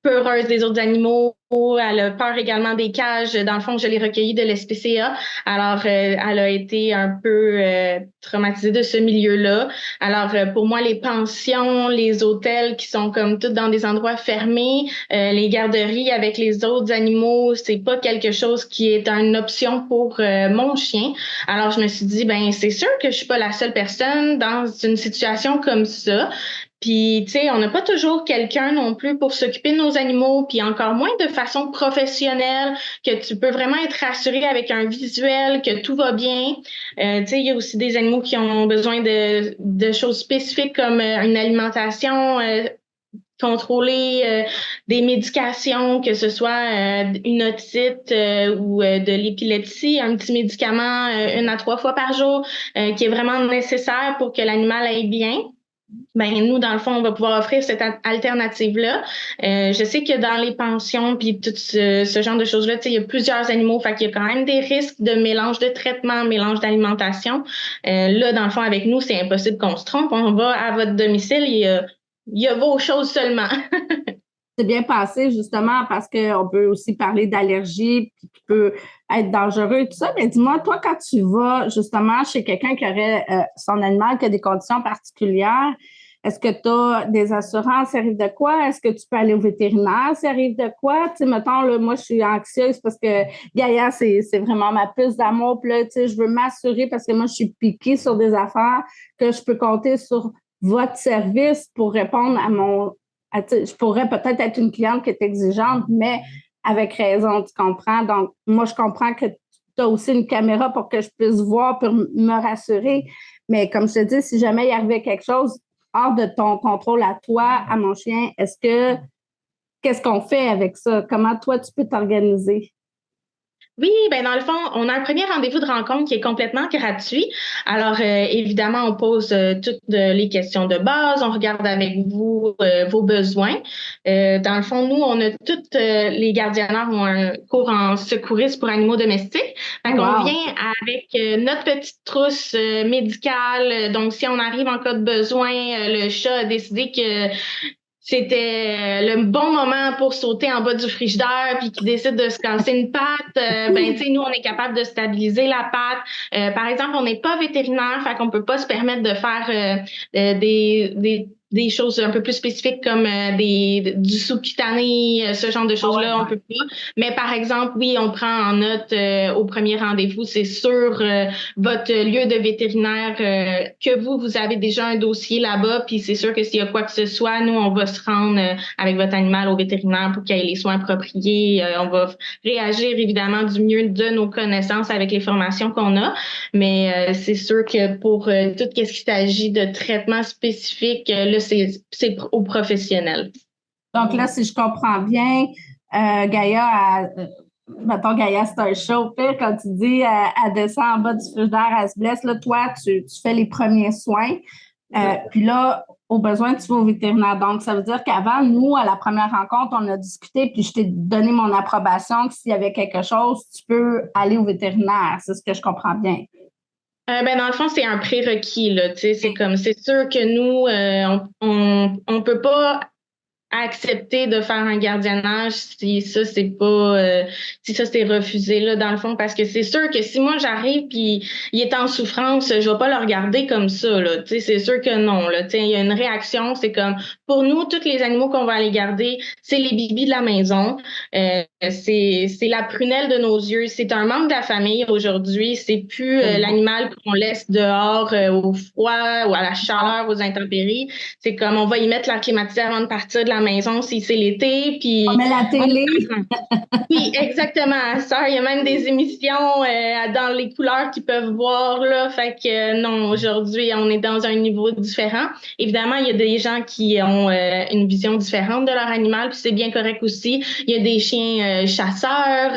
peureuse des autres animaux. Elle a peur également des cages. Dans le fond, je l'ai recueillie de l'SPCA. Alors, elle a été un peu traumatisée de ce milieu-là. Alors, pour moi, les pensions, les hôtels qui sont comme toutes dans des endroits fermés, les garderies avec les autres animaux, c'est pas quelque chose qui est une option pour mon chien. Alors, je me suis dit, ben c'est sûr que je suis pas la seule personne dans une situation comme ça. Puis, tu sais, on n'a pas toujours quelqu'un non plus pour s'occuper de nos animaux, puis encore moins de façon professionnelle, que tu peux vraiment être rassuré avec un visuel, que tout va bien. Tu sais, il y a aussi des animaux qui ont besoin de choses spécifiques comme une alimentation contrôlée, des médications, que ce soit une otite ou de l'épilepsie, un petit médicament 1 à 3 fois par jour qui est vraiment nécessaire pour que l'animal aille bien. Ben nous, dans le fond, on va pouvoir offrir cette alternative-là. Je sais que dans les pensions puis tout ce genre de choses-là, tu sais, il y a plusieurs animaux, fait qu'il y a quand même des risques de mélange de traitement, mélange d'alimentation. Là, dans le fond, avec nous, c'est impossible qu'on se trompe. On va à votre domicile, il y a vos choses seulement. C'est bien passé, justement, parce qu'on peut aussi parler d'allergies qui peut être dangereux et tout ça. Mais dis-moi, toi, quand tu vas justement chez quelqu'un qui aurait son animal qui a des conditions particulières, est-ce que tu as des assurances, ça arrive de quoi? Est-ce que tu peux aller au vétérinaire, ça arrive de quoi? Tu sais, mettons, là, moi, je suis anxieuse parce que Gaïa, c'est vraiment ma puce d'amour. Puis là, tu sais, je veux m'assurer parce que moi, je suis piquée sur des affaires que je peux compter sur votre service pour répondre à mon je pourrais peut-être être une cliente qui est exigeante, mais avec raison, tu comprends. Donc, moi, je comprends que tu as aussi une caméra pour que je puisse voir, pour me rassurer. Mais comme je te dis, si jamais il arrivait quelque chose hors de ton contrôle à toi, à mon chien, qu'est-ce qu'on fait avec ça? Comment toi, tu peux t'organiser? Oui, ben dans le fond, on a un premier rendez-vous de rencontre qui est complètement gratuit. Alors, évidemment, on pose toutes les questions de base, on regarde avec vous vos besoins. Dans le fond, nous, on a toutes les gardienneurs ont un cours en secourisme pour animaux domestiques. Fait qu'on Wow. vient avec notre petite trousse médicale. Donc, si on arrive en cas de besoin, le chat a décidé que c'était le bon moment pour sauter en bas du frigidaire puis qu'il décide de se casser une patte, ben tu sais nous on est capable de stabiliser la patte. Par exemple, on n'est pas vétérinaire, fait qu'on peut pas se permettre de faire des choses un peu plus spécifiques comme du sous-cutané, ce genre de choses-là, on peut pas. Mais par exemple, oui, on prend en note au premier rendez-vous, c'est sur votre lieu de vétérinaire que vous avez déjà un dossier là-bas, puis c'est sûr que s'il y a quoi que ce soit, nous, on va se rendre avec votre animal au vétérinaire pour qu'il ait les soins appropriés. On va réagir évidemment du mieux de nos connaissances avec les formations qu'on a, mais c'est sûr que pour tout ce qui s'agit de traitement spécifique, là, c'est aux professionnels. Donc là, si je comprends bien, mettons, Gaïa, c'est un show. Pire, quand tu dis elle descend en bas du frigidaire, elle se blesse, là, toi, tu fais les premiers soins. Puis là, au besoin, tu vas au vétérinaire. Donc, ça veut dire qu'avant, nous, à la première rencontre, on a discuté, puis je t'ai donné mon approbation que s'il y avait quelque chose, tu peux aller au vétérinaire. C'est ce que je comprends bien. Ben dans le fond, c'est un prérequis, là. Tu sais, c'est sûr que nous, on peut pas accepter de faire un gardiennage si ça c'est refusé là dans le fond parce que c'est sûr que si moi j'arrive puis il est en souffrance, je vais pas le regarder comme ça là, tu sais c'est sûr que non là, tu sais il y a une réaction, c'est comme pour nous tous les animaux qu'on va aller garder, c'est les bibis de la maison, c'est la prunelle de nos yeux, c'est un membre de la famille aujourd'hui, c'est plus l'animal qu'on laisse dehors au froid ou à la chaleur, aux intempéries, c'est comme on va y mettre l'air climatisé avant de partir de la maison si c'est l'été. Puis on met la télé. Oui, exactement. Ça, il y a même des émissions dans les couleurs qu'ils peuvent voir là. Fait que non, aujourd'hui, on est dans un niveau différent. Évidemment, il y a des gens qui ont une vision différente de leur animal, puis c'est bien correct aussi. Il y a des chiens chasseurs.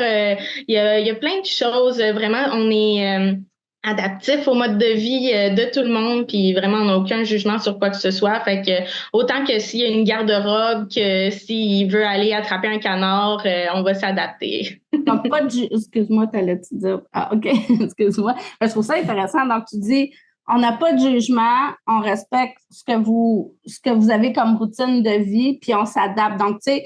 Il y a plein de choses. Vraiment, on est adaptif au mode de vie de tout le monde, puis vraiment on n'a aucun jugement sur quoi que ce soit. Fait que autant que s'il y a une garde-robe, que s'il veut aller attraper un canard, on va s'adapter. Donc, pas de excuse-moi, t'allais-tu dire? Ah, OK, excuse-moi. Je trouve ça intéressant. Donc, tu dis, on n'a pas de jugement, on respecte ce que vous avez comme routine de vie, puis on s'adapte. Donc, tu sais,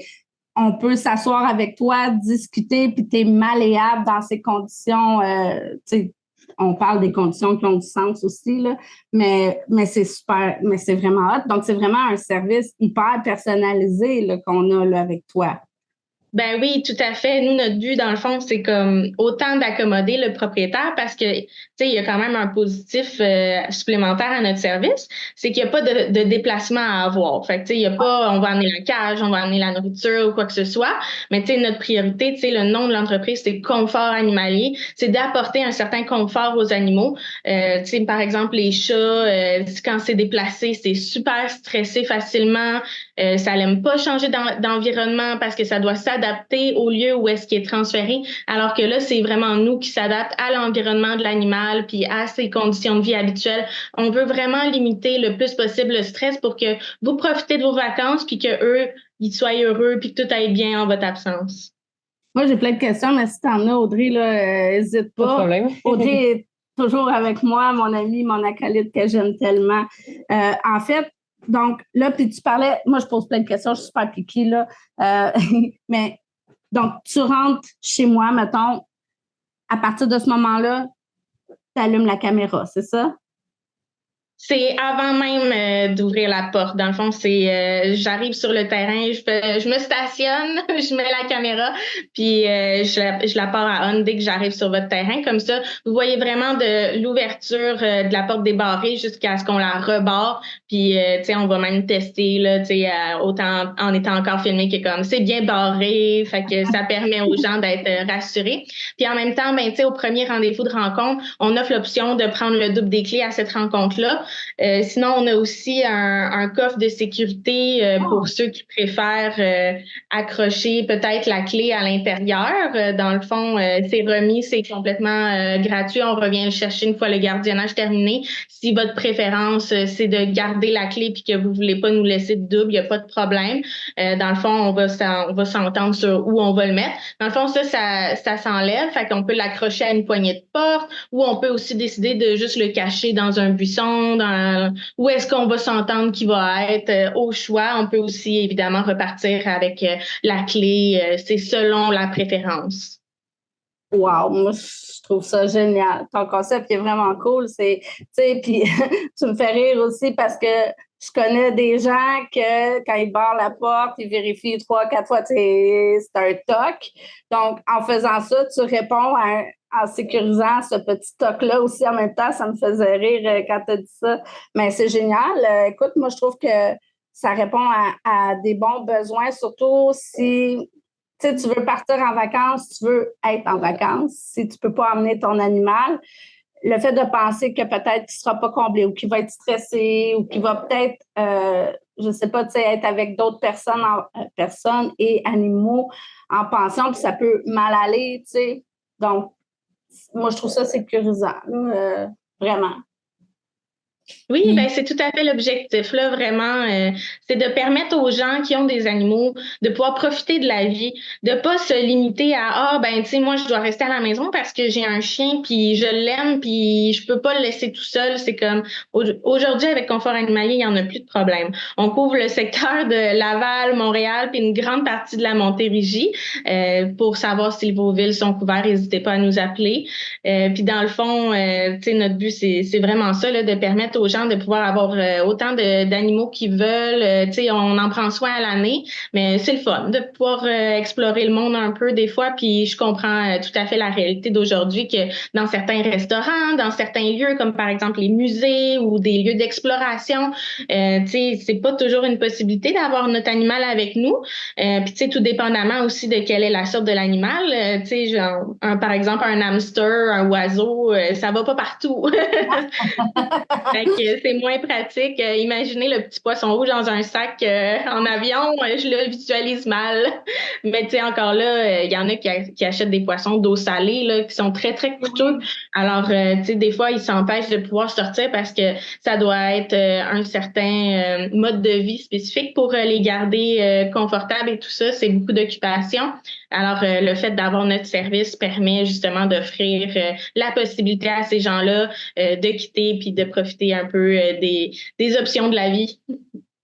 on peut s'asseoir avec toi, discuter, puis tu es malléable dans ces conditions, tu sais, on parle des conditions qui ont du sens aussi, là, mais c'est super, mais c'est vraiment hot. Donc, c'est vraiment un service hyper personnalisé là, qu'on a là, avec toi. Ben oui, tout à fait. Nous, notre but, dans le fond, c'est comme autant d'accommoder le propriétaire parce que, tu sais, il y a quand même un positif supplémentaire à notre service, c'est qu'il n'y a pas de déplacement à avoir. Fait que, tu sais, il y a pas, on va amener la cage, on va amener la nourriture ou quoi que ce soit. Mais, tu sais, notre priorité, tu sais, le nom de l'entreprise, c'est confort animalier. C'est d'apporter un certain confort aux animaux. Tu sais, par exemple, les chats, quand c'est déplacé, c'est super stressé facilement. Ça n'aime pas changer d'environnement parce que ça doit s'adapter au lieu où est-ce qu'il est transféré. Alors que là, c'est vraiment nous qui s'adaptent à l'environnement de l'animal puis à ses conditions de vie habituelles. On veut vraiment limiter le plus possible le stress pour que vous profitez de vos vacances puis que eux, ils soient heureux puis que tout aille bien en votre absence. Moi, j'ai plein de questions, mais si t'en as, Audrey, là, hésite pas. Pas de problème. Audrey est toujours avec moi, mon amie, mon acolyte que j'aime tellement. En fait, donc là, puis tu parlais, moi, je pose plein de questions, je suis super piquée, là. Mais donc, tu rentres chez moi, mettons, à partir de ce moment-là, tu allumes la caméra, c'est ça? C'est avant même d'ouvrir la porte. Dans le fond, c'est j'arrive sur le terrain, je me stationne, je mets la caméra, puis je la pars à on dès que j'arrive sur votre terrain. Comme ça, vous voyez vraiment de l'ouverture de la porte débarrée jusqu'à ce qu'on la rebarre. Puis tu sais, on va même tester là, tu sais, autant en étant encore filmé que comme c'est bien barré, fait que ça permet aux gens d'être rassurés. Puis en même temps, ben tu sais, au premier rendez-vous de rencontre, on offre l'option de prendre le double des clés à cette rencontre-là. Sinon, on a aussi un coffre de sécurité pour ceux qui préfèrent accrocher peut-être la clé à l'intérieur. Dans le fond, c'est remis, c'est complètement gratuit. On revient le chercher une fois le gardiennage terminé. Si votre préférence, c'est de garder la clé puis que vous voulez pas nous laisser de double, il n'y a pas de problème. Dans le fond, on va s'entendre sur où on va le mettre. Dans le fond, ça s'enlève. Fait qu'on peut l'accrocher à une poignée de porte ou on peut aussi décider de juste le cacher dans un buisson, où est-ce qu'on va s'entendre qui va être au choix. On peut aussi évidemment repartir avec la clé. C'est selon la préférence. Wow, moi, je trouve ça génial. Ton concept est vraiment cool. Tu sais, puis tu me fais rire aussi parce que je connais des gens que quand ils barrent la porte, ils vérifient 3, 4 fois, c'est un toc. Donc, en faisant ça, tu réponds en sécurisant ce petit toc-là aussi en même temps. Ça me faisait rire quand tu as dit ça. Mais c'est génial. Écoute, moi, je trouve que ça répond à des bons besoins, surtout si tu sais, tu veux partir en vacances, tu veux être en vacances. Si tu peux pas emmener ton animal, le fait de penser que peut-être qu'il ne sera pas comblé ou qu'il va être stressé ou qu'il va peut-être, je ne sais pas, être avec d'autres personnes et animaux en pension, puis ça peut mal aller, tu sais. Donc, moi, je trouve ça sécurisant, vraiment. Oui, ben c'est tout à fait l'objectif là, vraiment, c'est de permettre aux gens qui ont des animaux de pouvoir profiter de la vie, de pas se limiter à ben tu sais moi je dois rester à la maison parce que j'ai un chien puis je l'aime puis je peux pas le laisser tout seul. C'est comme aujourd'hui avec Confort Animalier, il y en a plus de problème. On couvre le secteur de Laval, Montréal puis une grande partie de la Montérégie. Pour savoir si vos villes sont couvertes, n'hésitez pas à nous appeler. Puis dans le fond, tu sais notre but c'est vraiment ça là, de permettre aux gens de pouvoir avoir autant d'animaux qu'ils veulent. Tu sais, on en prend soin à l'année, mais c'est le fun de pouvoir explorer le monde un peu des fois. Puis je comprends tout à fait la réalité d'aujourd'hui que dans certains restaurants, dans certains lieux comme par exemple les musées ou des lieux d'exploration, tu sais, c'est pas toujours une possibilité d'avoir notre animal avec nous. Puis tu sais, tout dépendamment aussi de quelle est la sorte de l'animal. Tu sais, genre, par exemple un hamster, un oiseau, ça va pas partout. Fait que c'est moins pratique. Imaginez le petit poisson rouge dans un sac en avion, je le visualise mal. Mais tu sais, encore là, il y en a qui achètent des poissons d'eau salée là, qui sont très, très coûteux. Alors, tu sais, des fois, ils s'empêchent de pouvoir sortir parce que ça doit être un certain mode de vie spécifique pour les garder confortables et tout ça. C'est beaucoup d'occupation. Alors, le fait d'avoir notre service permet justement d'offrir la possibilité à ces gens-là de quitter puis de profiter un peu des options de la vie.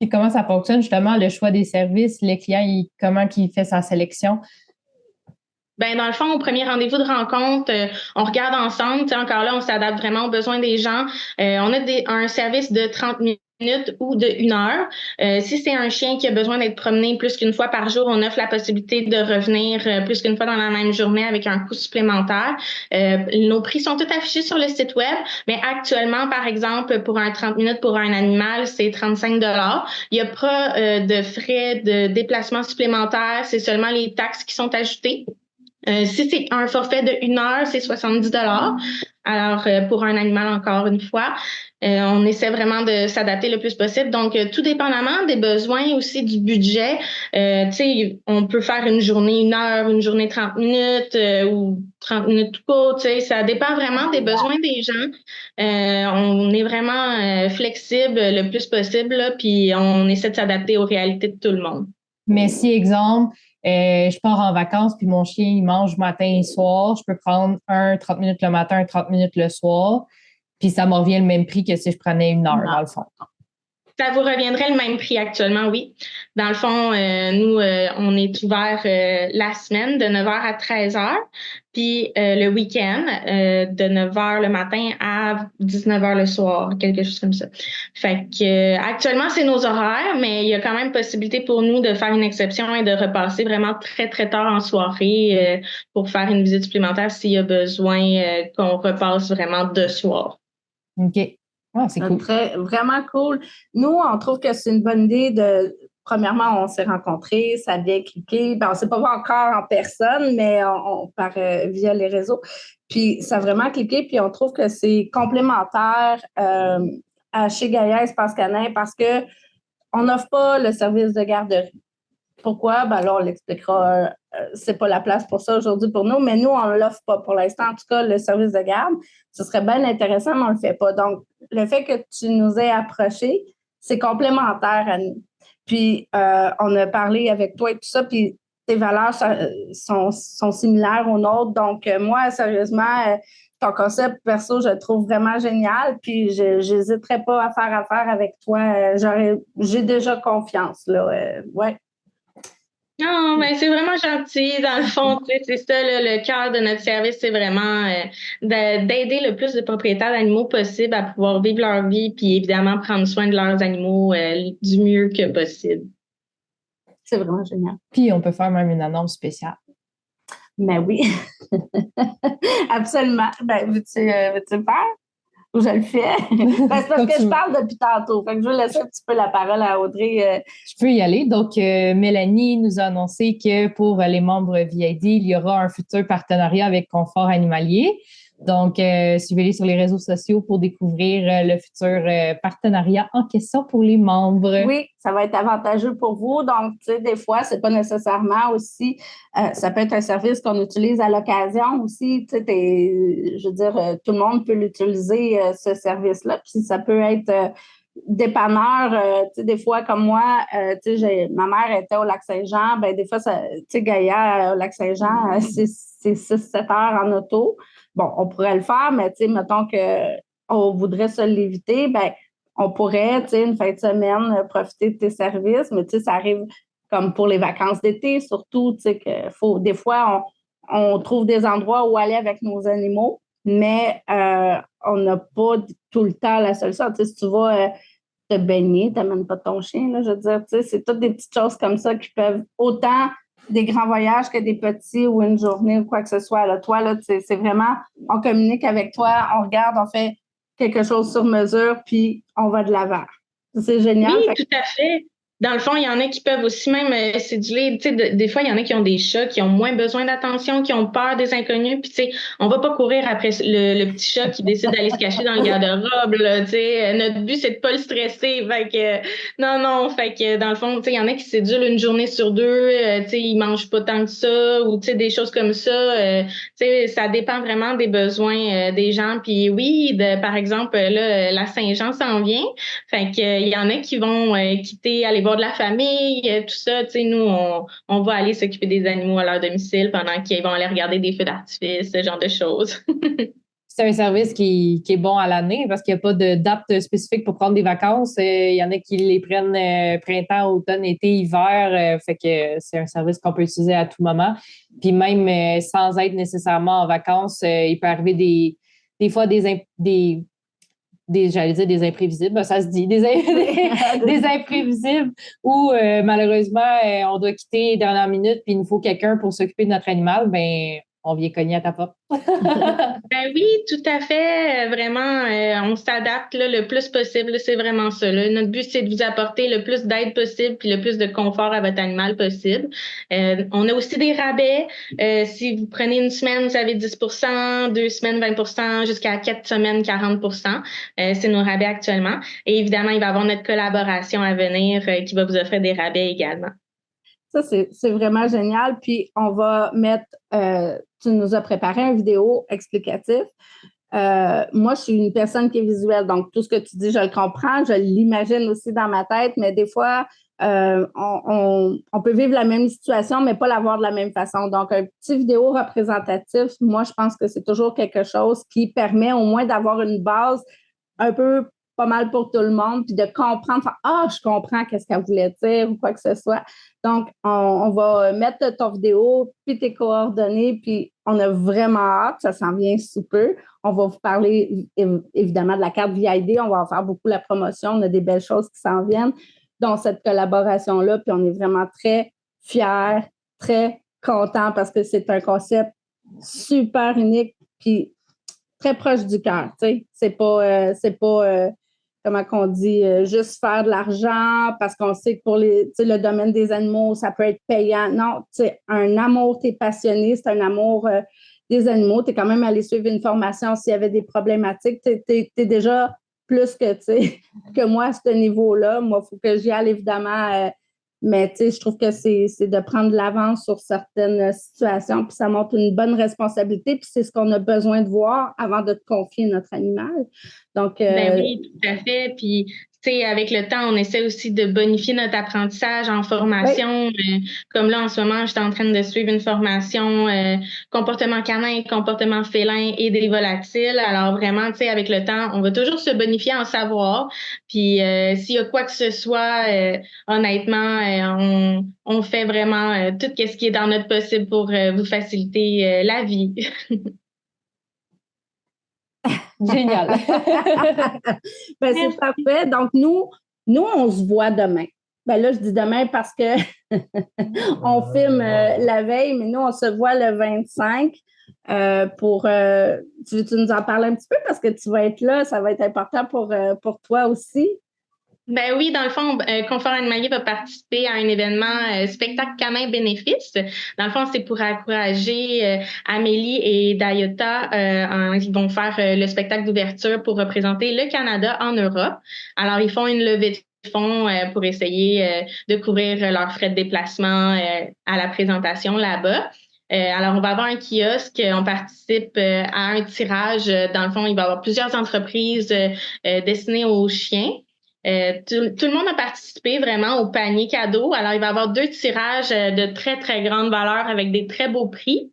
Et comment ça fonctionne, justement, le choix des services? Les clients, comment il fait sa sélection? Ben dans le fond, au premier rendez-vous de rencontre, on regarde ensemble. Encore là, on s'adapte vraiment aux besoins des gens. On a un service de 30 minutes ou de 1 heure. Si c'est un chien qui a besoin d'être promené plus qu'une fois par jour, on offre la possibilité de revenir plus qu'une fois dans la même journée avec un coût supplémentaire. Nos prix sont tout affichés sur le site web, mais actuellement, par exemple, pour un 30 minutes pour un animal, c'est 35 $. Il n'y a pas de frais de déplacement supplémentaires, c'est seulement les taxes qui sont ajoutées. Si c'est un forfait de 1 heure, c'est 70 $. Alors, pour un animal, encore une fois, on essaie vraiment de s'adapter le plus possible. Donc, tout dépendamment des besoins aussi du budget, tu sais, on peut faire une journée 1 heure, une journée 30 minutes ou 30 minutes tout court. Tu sais, ça dépend vraiment des besoins des gens. On est vraiment flexible le plus possible, là, puis on essaie de s'adapter aux réalités de tout le monde. Mais si, exemple, je pars en vacances puis mon chien, il mange matin et soir, je peux prendre 30 minutes le matin, 30 minutes le soir, puis ça me revient le même prix que si je prenais 1 heure, dans le fond. Ça vous reviendrait le même prix actuellement, oui. Dans le fond, nous, on est ouvert la semaine de 9h à 13h, puis le week-end de 9h le matin à 19h le soir, quelque chose comme ça. Fait que actuellement, c'est nos horaires, mais il y a quand même possibilité pour nous de faire une exception et de repasser vraiment très, très tard en soirée pour faire une visite supplémentaire s'il y a besoin qu'on repasse vraiment de soir. OK. Ah, c'est cool. Vraiment cool. Nous, on trouve que c'est une bonne idée de. Premièrement, on s'est rencontrés, ça a bien cliqué. Ben, on ne s'est pas vu encore en personne, mais on via les réseaux. Puis ça a vraiment cliqué, puis on trouve que c'est complémentaire chez Gaïa Espace Canin parce qu'on n'offre pas le service de garderie. Pourquoi? Ben là, on l'expliquera. C'est pas la place pour ça aujourd'hui pour nous, mais nous, on ne l'offre pas pour l'instant. En tout cas, le service de garde, ce serait bien intéressant, mais on ne le fait pas. Donc, le fait que tu nous aies approchés, c'est complémentaire à nous. Puis, on a parlé avec toi et tout ça, puis tes valeurs sont similaires aux nôtres. Donc, moi, sérieusement, ton concept perso, je le trouve vraiment génial. Puis, je n'hésiterai pas à faire affaire avec toi. J'ai déjà confiance, là. Ouais. Non, mais c'est vraiment gentil. Dans le fond, c'est ça, le cœur de notre service, c'est vraiment d'aider le plus de propriétaires d'animaux possible à pouvoir vivre leur vie, puis évidemment prendre soin de leurs animaux du mieux que possible. C'est vraiment génial. Puis on peut faire même une annonce spéciale. Mais oui, absolument. Ben, veux-tu le faire? Ou je le fais? C'est parce que je parle depuis tantôt. Fait que je vais laisser un petit peu la parole à Audrey. Je peux y aller. Donc, Mélanie nous a annoncé que pour les membres VID, il y aura un futur partenariat avec Confort Animalier. Donc, suivez-les sur les réseaux sociaux pour découvrir le futur partenariat en question pour les membres. Oui, ça va être avantageux pour vous. Donc, tu sais, des fois, c'est pas nécessairement aussi, ça peut être un service qu'on utilise à l'occasion aussi. Tu sais, je veux dire, tout le monde peut l'utiliser, ce service-là. Puis ça peut être dépanneur, tu sais, des fois, comme moi, tu sais, ma mère était au Lac-Saint-Jean. Ben des fois, tu sais, Gaïa, au Lac-Saint-Jean, c'est 6-7 heures en auto. Bon, on pourrait le faire, mais tu sais, mettons que on voudrait se l'éviter, ben on pourrait, tu sais, une fin de semaine, profiter de tes services, mais tu sais, ça arrive comme pour les vacances d'été, surtout, tu sais, que faut, des fois, on trouve des endroits où aller avec nos animaux, mais on n'a pas tout le temps la solution. Tu sais, si tu vas te baigner, tu n'amènes pas ton chien, là, je veux dire, tu sais, c'est toutes des petites choses comme ça qui peuvent autant des grands voyages que des petits ou une journée ou quoi que ce soit. Là, toi, là, c'est vraiment, on communique avec toi, on regarde, on fait quelque chose sur mesure, puis on va de l'avant. C'est génial. Oui, tout à fait. Dans le fond, il y en a qui peuvent aussi même céduler. Tu sais, des fois, il y en a qui ont des chats qui ont moins besoin d'attention, qui ont peur des inconnus. Puis, tu sais, on va pas courir après le petit chat qui décide d'aller se cacher dans le garde-robe. Là, tu sais, notre but, c'est de pas le stresser. Fait que, non. Fait que, dans le fond, tu sais, il y en a qui cédulent une journée sur deux. Tu sais, ils mangent pas tant que ça. Ou, tu sais, des choses comme ça. Tu sais, ça dépend vraiment des besoins des gens. Puis, oui, par exemple, là, la Saint-Jean s'en vient. Fait que, il y en a qui vont quitter, aller voir de la famille, tout ça. Tu sais, nous, on va aller s'occuper des animaux à leur domicile pendant qu'ils vont aller regarder des feux d'artifice, ce genre de choses. C'est un service qui est bon à l'année parce qu'il n'y a pas de date spécifique pour prendre des vacances. Il y en a qui les prennent printemps, automne, été, hiver. Fait que c'est un service qu'on peut utiliser à tout moment. Puis même sans être nécessairement en vacances, il peut arriver des fois j'allais dire des imprévisibles, ben, ça se dit, des imprévisibles où malheureusement on doit quitter dernière minute puis il nous faut quelqu'un pour s'occuper de notre animal, ben on vient cogner à ta porte. Ben oui, tout à fait. Vraiment, on s'adapte là, le plus possible. C'est vraiment ça. Là. Notre but, c'est de vous apporter le plus d'aide possible puis le plus de confort à votre animal possible. On a aussi des rabais. Si vous prenez une semaine, vous avez 10%, 2 semaines, 20%, jusqu'à 4 semaines, 40%. C'est nos rabais actuellement. Et évidemment, il va y avoir notre collaboration à venir qui va vous offrir des rabais également. Ça, c'est vraiment génial. Puis, on va mettre, tu nous as préparé une vidéo explicative. Moi, je suis une personne qui est visuelle, donc tout ce que tu dis, je le comprends, je l'imagine aussi dans ma tête, mais des fois, on peut vivre la même situation, mais pas la voir de la même façon. Donc, un petit vidéo représentatif, moi, je pense que c'est toujours quelque chose qui permet au moins d'avoir une base un peu pas mal pour tout le monde, puis de comprendre, je comprends qu'est-ce qu'elle voulait dire ou quoi que ce soit. Donc, on va mettre ton vidéo, puis tes coordonnées, puis on a vraiment hâte, ça s'en vient sous peu. On va vous parler évidemment de la carte VID, on va en faire beaucoup la promotion, on a des belles choses qui s'en viennent, dont cette collaboration-là, puis on est vraiment très fiers, très contents parce que c'est un concept super unique, puis très proche du cœur, tu sais. C'est pas comment qu'on dit, juste faire de l'argent parce qu'on sait que pour le domaine des animaux, ça peut être payant. Non, tu sais, un amour, tu es passionné, c'est un amour des animaux. Tu es quand même allé suivre une formation s'il y avait des problématiques. Tu es déjà plus que, que moi à ce niveau-là. Moi, il faut que j'y aille évidemment. Mais tu sais, je trouve que c'est de prendre de l'avance sur certaines situations, puis ça montre une bonne responsabilité, puis c'est ce qu'on a besoin de voir avant de te confier notre animal. Donc, ben oui, tout à fait. Puis, tu sais, avec le temps, on essaie aussi de bonifier notre apprentissage en formation. Comme là, en ce moment, je suis en train de suivre une formation comportement canin, comportement félin et des volatiles. Alors vraiment, tu sais, avec le temps, on va toujours se bonifier en savoir. Puis, s'il y a quoi que ce soit, honnêtement, on fait vraiment tout ce qui est dans notre possible pour vous faciliter la vie. Génial. Ben, c'est parfait. Donc, nous, on se voit demain. Ben là, je dis demain parce que on filme la veille, mais nous, on se voit le 25 tu nous en parles un petit peu parce que tu vas être là, ça va être important pour toi aussi. Ben oui, dans le fond, Confort Animalier va participer à un événement spectacle canin bénéfice. Dans le fond, c'est pour encourager Amélie et Dayota. Ils vont faire le spectacle d'ouverture pour représenter le Canada en Europe. Alors, ils font une levée de fonds pour essayer de couvrir leurs frais de déplacement à la présentation là-bas. Alors, on va avoir un kiosque, on participe à un tirage. Dans le fond, il va y avoir plusieurs entreprises destinées aux chiens. Tout le monde a participé vraiment au panier cadeau. Alors, il va y avoir 2 tirages de très, très grande valeur avec des très beaux prix.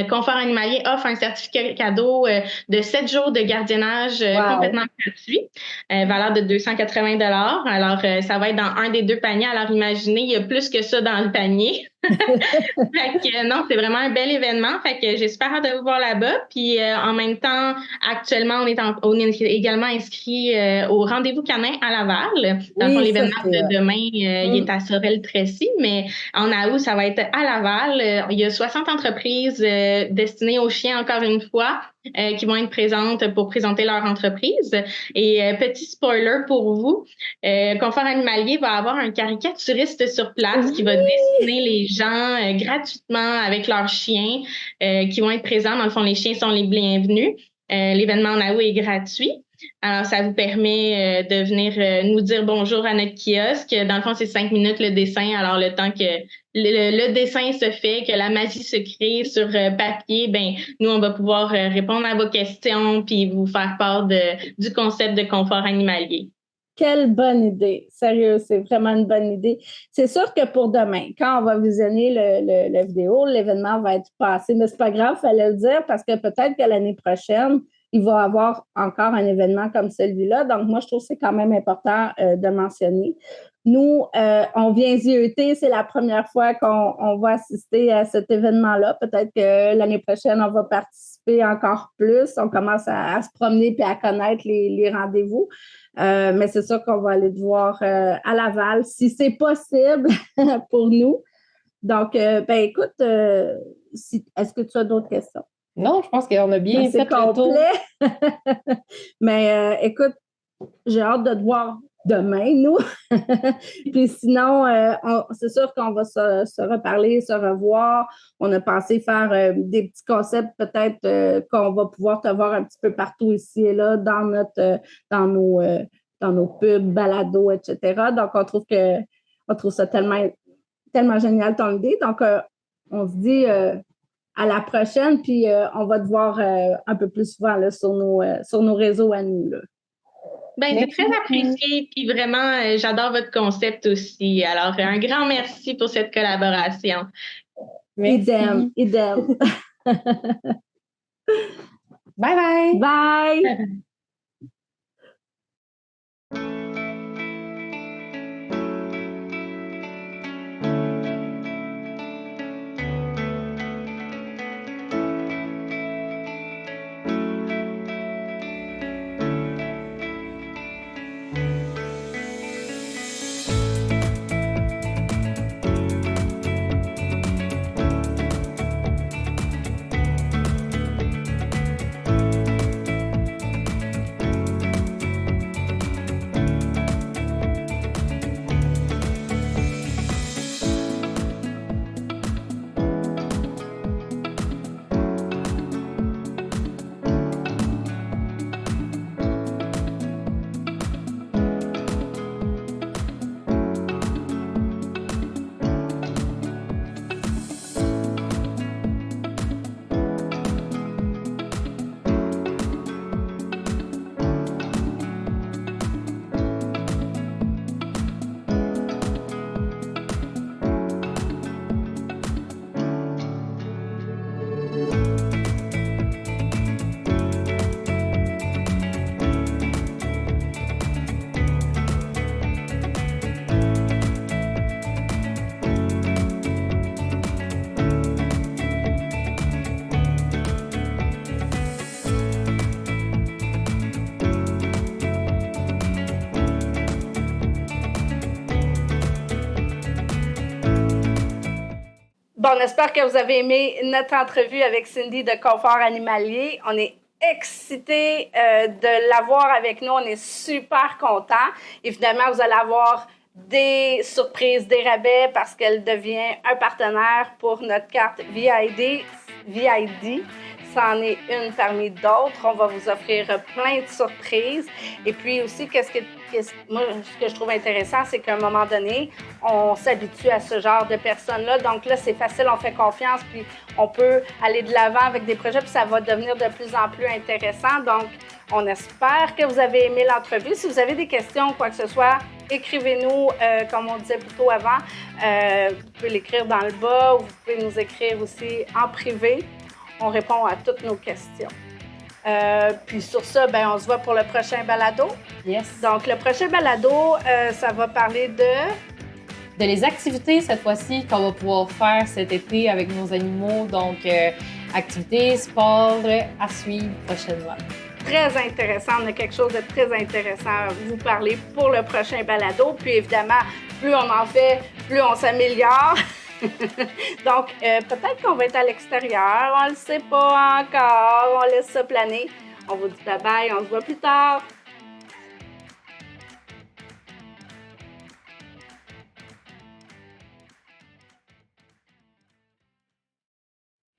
Confort Animalier offre un certificat cadeau de 7 jours de gardiennage complètement gratuit, valeur de 280 $. Alors, ça va être dans un des 2 paniers. Alors, imaginez, il y a plus que ça dans le panier. Fait que, non, c'est vraiment un bel événement. Fait que j'ai super hâte de vous voir là-bas. Puis en même temps, actuellement, on est également inscrit au rendez-vous canin à Laval. Dans le fond, l'événement de demain, il est à Sorel-Tracy, mais en août, ça va être à Laval. Il y a 60 entreprises destinées aux chiens, encore une fois, qui vont être présentes pour présenter leur entreprise. Et petit spoiler pour vous, Confort Animalier va avoir un caricaturiste sur place qui va dessiner les gens gratuitement avec leurs chiens qui vont être présents. Dans le fond, les chiens sont les bienvenus. L'événement en août est gratuit. Alors, ça vous permet de venir nous dire bonjour à notre kiosque. Dans le fond, c'est 5 minutes le dessin. Alors, le temps que le dessin se fait, que la magie se crée sur papier, ben nous, on va pouvoir répondre à vos questions puis vous faire part du concept de confort animalier. Quelle bonne idée. Sérieux, c'est vraiment une bonne idée. C'est sûr que pour demain, quand on va visionner la vidéo, l'événement va être passé. Mais c'est pas grave, il fallait le dire parce que peut-être que l'année prochaine, il va y avoir encore un événement comme celui-là. Donc, moi, je trouve que c'est quand même important de mentionner. Nous, on vient ZET, c'est la première fois qu'on va assister à cet événement-là. Peut-être que l'année prochaine, on va participer encore plus. On commence à se promener et à connaître les rendez-vous. Mais c'est sûr qu'on va aller te voir à Laval, si c'est possible pour nous. Donc, ben écoute, est-ce que tu as d'autres questions? Non, je pense qu'on a bien fait le tour. Mais écoute, j'ai hâte de te voir demain, nous. Puis sinon, c'est sûr qu'on va se reparler, se revoir. On a pensé faire des petits concepts, peut-être qu'on va pouvoir te voir un petit peu partout ici et là dans nos pubs, balados, etc. Donc, on trouve ça tellement, tellement génial ton idée. Donc, on se dit à la prochaine, puis on va te voir un peu plus souvent là, sur nos réseaux à nous. Là. Ben, c'est très apprécié, puis vraiment, j'adore votre concept aussi. Alors, un grand merci pour cette collaboration. Idem. Bye bye. Bye. Bon, on espère que vous avez aimé notre entrevue avec Cindy de Confort Animalier. On est excités de l'avoir avec nous. On est super contents. Évidemment, vous allez avoir des surprises, des rabais parce qu'elle devient un partenaire pour notre carte VID. C'en est une parmi d'autres. On va vous offrir plein de surprises. Et puis aussi, moi, ce que je trouve intéressant, c'est qu'à un moment donné, on s'habitue à ce genre de personnes-là. Donc là, c'est facile, on fait confiance, puis on peut aller de l'avant avec des projets, puis ça va devenir de plus en plus intéressant. Donc, on espère que vous avez aimé l'entrevue. Si vous avez des questions ou quoi que ce soit, écrivez-nous, comme on disait plus tôt avant. Vous pouvez l'écrire dans le bas ou vous pouvez nous écrire aussi en privé. On répond à toutes nos questions. Puis sur ça, ben, on se voit pour le prochain balado. Yes. Donc, le prochain balado, ça va parler de les activités, cette fois-ci, qu'on va pouvoir faire cet été avec nos animaux. Donc, activités, sport à suivre prochainement. Très intéressant. On a quelque chose de très intéressant à vous parler pour le prochain balado. Puis évidemment, plus on en fait, plus on s'améliore. Donc, peut-être qu'on va être à l'extérieur. On ne le sait pas encore. On laisse ça planer. On vous dit bye-bye. On se voit plus tard.